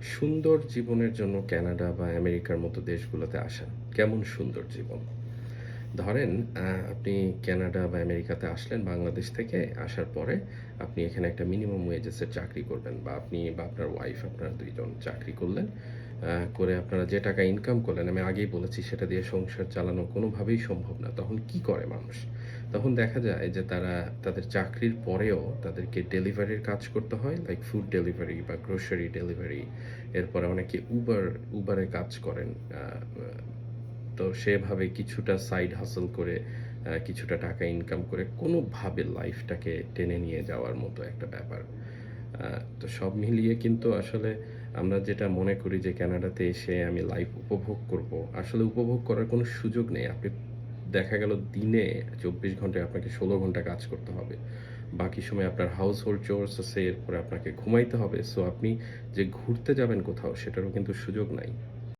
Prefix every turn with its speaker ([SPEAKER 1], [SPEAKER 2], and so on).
[SPEAKER 1] সুন্দর জীবনের জন্য কানাডা বা আমেরিকার মতো দেশগুলোতে আসা। কেমন সুন্দর জীবন? ধরেন আপনি কানাডা বা আমেরিকাতে আসলেন বাংলাদেশ থেকে। আসার পরে আপনি এখানে একটা মিনিমাম ওয়েজেসের চাকরি করবেন বা আপনি বা আপনার ওয়াইফ আপনারা ২ জন চাকরি করলেন। করে আপনারা যে টাকা ইনকাম করলেন, আমি আগেই বলেছি সেটা দিয়ে সংসার চালানো কোনোভাবেই সম্ভব না। তখন কি করে মানুষ? তখন দেখা যায় যে তারা তাদের চাকরির পরেও তাদেরকে ডেলিভারির কাজ করতে হয়। লাইক ফুড ডেলিভারি বা গ্রোসারি ডেলিভারি। এরপরে অনেকে উবারে কাজ করেন। আ তো সেভাবে কিছুটা সাইড হাসল করে কিছুটা টাকা ইনকাম করে কোনোভাবে লাইফটাকে টেনে নিয়ে যাওয়ার মতো একটা ব্যাপার। আ তো সব মিলিয়ে কিন্তু আসলে আমরা যেটা মনে করি যে কানাডাতে এসে আমি লাইফ উপভোগ করব। আসলে উপভোগ করার কোনো সুযোগ নেই। আপনি দেখা গেল দিনে ২৪ ঘন্টায় আপনাকে ১৬ ঘন্টা কাজ করতে হবে। বাকি সময় আপনার হাউসহোল্ড চোরস আছে, এরপরে আপনাকে ঘুমাইতে হবে। সো আপনি যে ঘুরতে যাবেন কোথাও সেটারও কিন্তু সুযোগ নাই।